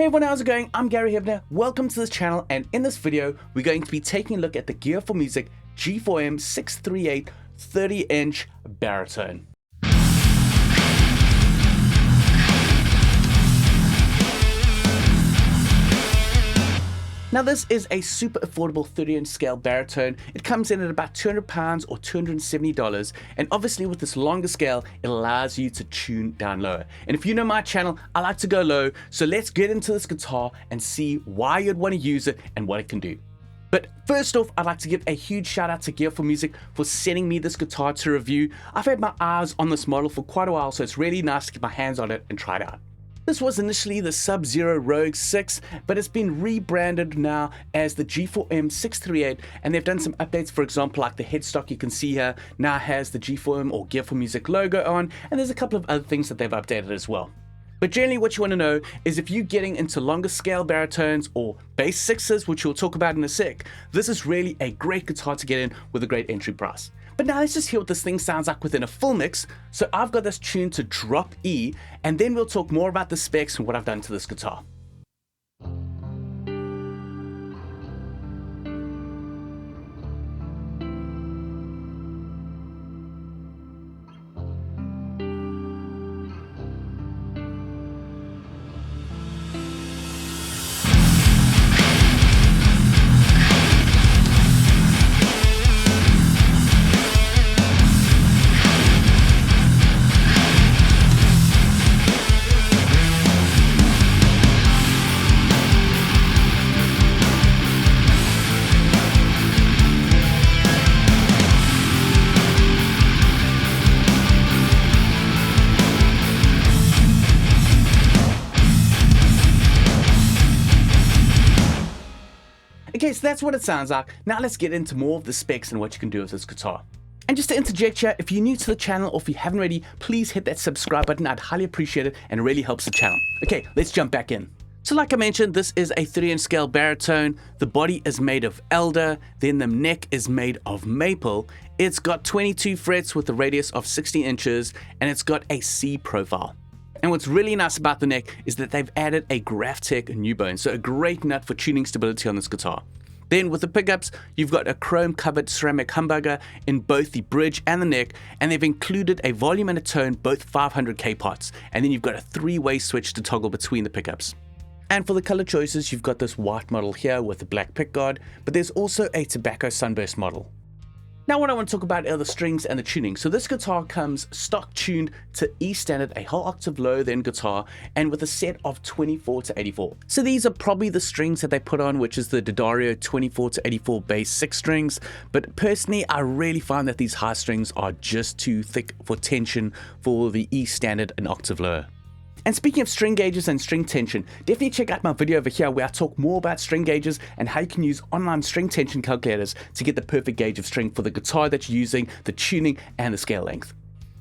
Hey everyone, how's it going? I'm Gary Hebner. Welcome to this channel, and in this video we're going to be taking a look at the Gear4Music G4M 638 30-inch baritone. Now this is a super affordable 30-inch scale baritone. It comes in at about £200 or $270, and obviously with this longer scale it allows you to tune down lower. And if you know my channel, I like to go low, so let's get into this guitar and see why you'd want to use it and what it can do. But first off, I'd like to give a huge shout out to Gear4Music for sending me this guitar to review. I've had my eyes on this model for quite a while, so it's really nice to get my hands on it and try it out. This was initially the Sub-Zero Rogue 6, but it's been rebranded now as the G4M 638, and they've done some updates. For example, like the headstock you can see here now has the G4M or Gear4Music logo on, and there's a couple of other things that they've updated as well. But generally what you want to know is if you're getting into longer scale baritones or bass sixes, which we'll talk about in a sec, this is really a great guitar to get in with a great entry price. But now let's just hear what this thing sounds like within a full mix. So I've got this tuned to drop E, and then we'll talk more about the specs and what I've done to this guitar. Okay, so that's what it sounds like. Now let's get into more of the specs and what you can do with this guitar. And just to interject here, if you're new to the channel or if you haven't already, please hit that subscribe button. I'd highly appreciate it, and it really helps the channel. Okay, let's jump back in. So like I mentioned, this is a 30-inch scale baritone. The body is made of elder, then the neck is made of maple. It's got 22 frets with a radius of 60 inches, and it's got a C profile. And what's really nice about the neck is that they've added a GraphTech new bone, so a great nut for tuning stability on this guitar. Then with the pickups, you've got a chrome covered ceramic humbucker in both the bridge and the neck, and they've included a volume and a tone, both 500K pots, and then you've got a 3-way switch to toggle between the pickups. And for the color choices, you've got this white model here with the black pickguard, but there's also a tobacco sunburst model. Now what I want to talk about are the strings and the tuning. So this guitar comes stock tuned to E standard, a whole octave lower than guitar, and with a set of 24 to 84. So these are probably the strings that they put on, which is the D'Addario 24 to 84 bass 6 strings. But personally, I really find that these high strings are just too thick for tension for the E standard and octave lower. And speaking of string gauges and string tension, definitely check out my video over here where I talk more about string gauges and how you can use online string tension calculators to get the perfect gauge of string for the guitar that you're using, the tuning, and the scale length.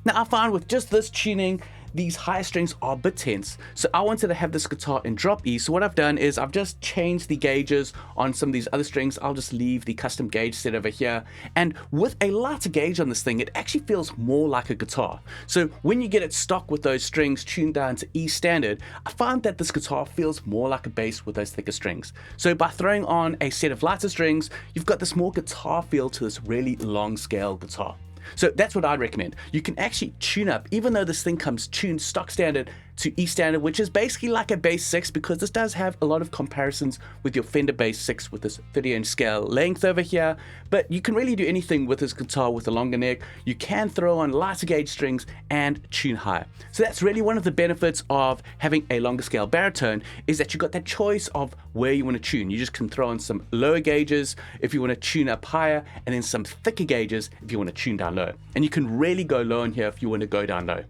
Now I find with just this tuning, these higher strings are a bit tense, so I wanted to have this guitar in drop E. So what I've done is I've just changed the gauges on some of these other strings. I'll just leave the custom gauge set over here, and with a lighter gauge on this thing, it actually feels more like a guitar. So when you get it stock with those strings tuned down to E standard, I find that this guitar feels more like a bass with those thicker strings. So by throwing on a set of lighter strings, you've got this more guitar feel to this really long scale guitar. So that's what I'd recommend. You can actually tune up, even though this thing comes tuned stock standard to E standard, which is basically like a bass 6, because this does have a lot of comparisons with your Fender bass 6 with this 30-inch scale length over here. But you can really do anything with this guitar with a longer neck. You can throw on lighter gauge strings and tune higher. So that's really one of the benefits of having a longer scale baritone, is that you've got that choice of where you want to tune. You just can throw on some lower gauges if you want to tune up higher, and then some thicker gauges if you want to tune down low. And you can really go low in here if you want to go down low.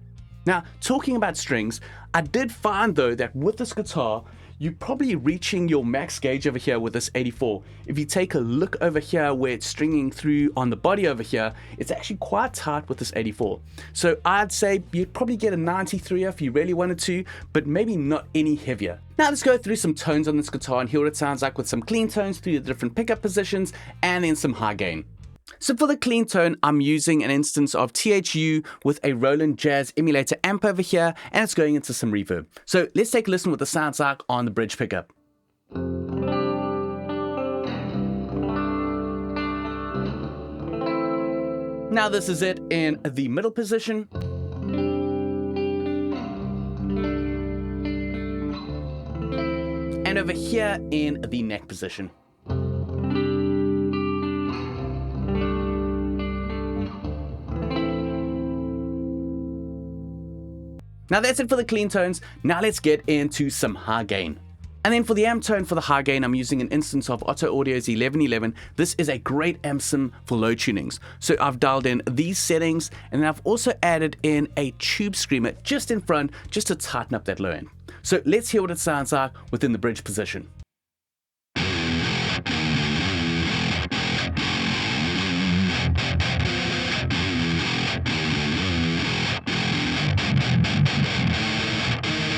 Now, talking about strings, I did find though that with this guitar, you're probably reaching your max gauge over here with this 84. If you take a look over here where it's stringing through on the body over here, it's actually quite tight with this 84. So I'd say you'd probably get a 93 if you really wanted to, but maybe not any heavier. Now let's go through some tones on this guitar and hear what it sounds like with some clean tones through the different pickup positions and then some high gain. So for the clean tone, I'm using an instance of THU with a Roland Jazz emulator amp over here, and it's going into some reverb. So let's take a listen what the sounds like on the bridge pickup. Now this is it in the middle position. And over here in the neck position. Now that's it for the clean tones. Now let's get into some high gain. And then for the amp tone for the high gain, I'm using an instance of Otto Audio's 1111. This is a great amp sim for low tunings. So I've dialed in these settings, and then I've also added in a tube screamer just in front, just to tighten up that low end. So let's hear what it sounds like within the bridge position.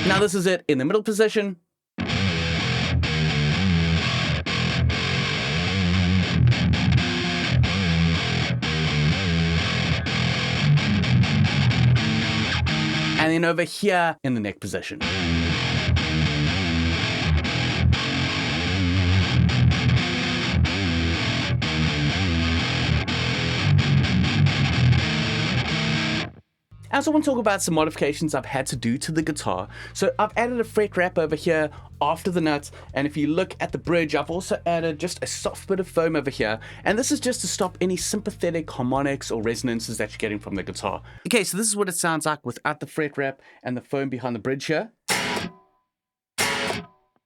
Now this is it in the middle position. And then over here in the neck position. I also want to talk about some modifications I've had to do to the guitar. So I've added a fret wrap over here after the nuts, and if you look at the bridge, I've also added just a soft bit of foam over here, and this is just to stop any sympathetic harmonics or resonances that you're getting from the guitar. Okay, so this is what it sounds like without the fret wrap and the foam behind the bridge here.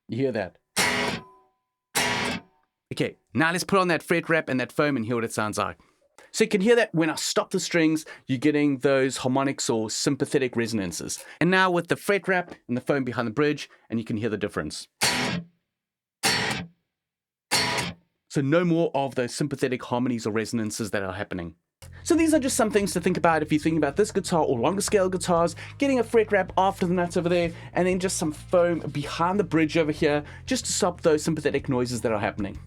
You hear that? Okay, now let's put on that fret wrap and that foam and hear what it sounds like. So you can hear that when I stop the strings, you're getting those harmonics or sympathetic resonances. And now with the fret wrap and the foam behind the bridge, and you can hear the difference. So no more of those sympathetic harmonies or resonances that are happening. So these are just some things to think about if you're thinking about this guitar or longer scale guitars, getting a fret wrap after the nuts over there, and then just some foam behind the bridge over here, just to stop those sympathetic noises that are happening.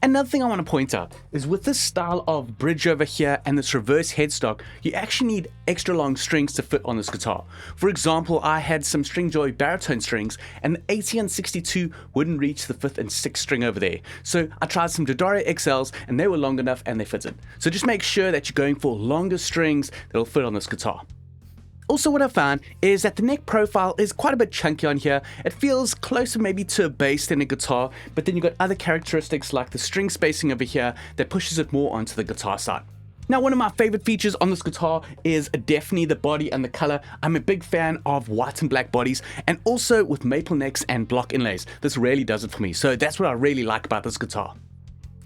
Another thing I want to point out is with this style of bridge over here and this reverse headstock, you actually need extra long strings to fit on this guitar. For example, I had some Stringjoy baritone strings, and the 80 and 62 wouldn't reach the 5th and 6th string over there. So I tried some D'Addario XLs and they were long enough and they fitted. So just make sure that you're going for longer strings that'll fit on this guitar. Also, what I found is that the neck profile is quite a bit chunky on here. It feels closer maybe to a bass than a guitar, but then you've got other characteristics like the string spacing over here that pushes it more onto the guitar side. Now, one of my favorite features on this guitar is definitely the body and the color. I'm a big fan of white and black bodies, and also with maple necks and block inlays. This really does it for me. So that's what I really like about this guitar.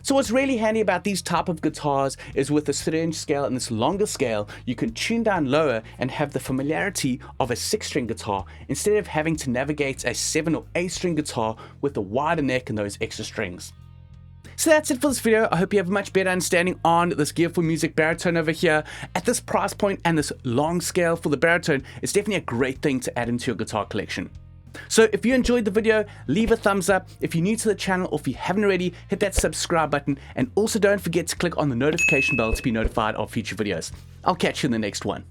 So what's really handy about these type of guitars is with this 3-inch scale and this longer scale, you can tune down lower and have the familiarity of a 6-string guitar instead of having to navigate a 7 or 8-string guitar with a wider neck and those extra strings. So that's it for this video. I hope you have a much better understanding on this Gear for Music baritone over here. At this price point and this long scale for the baritone, it's definitely a great thing to add into your guitar collection. So if you enjoyed the video, leave a thumbs up. If you're new to the channel or if you haven't already, hit that subscribe button, and also don't forget to click on the notification bell to be notified of future videos. I'll catch you in the next one.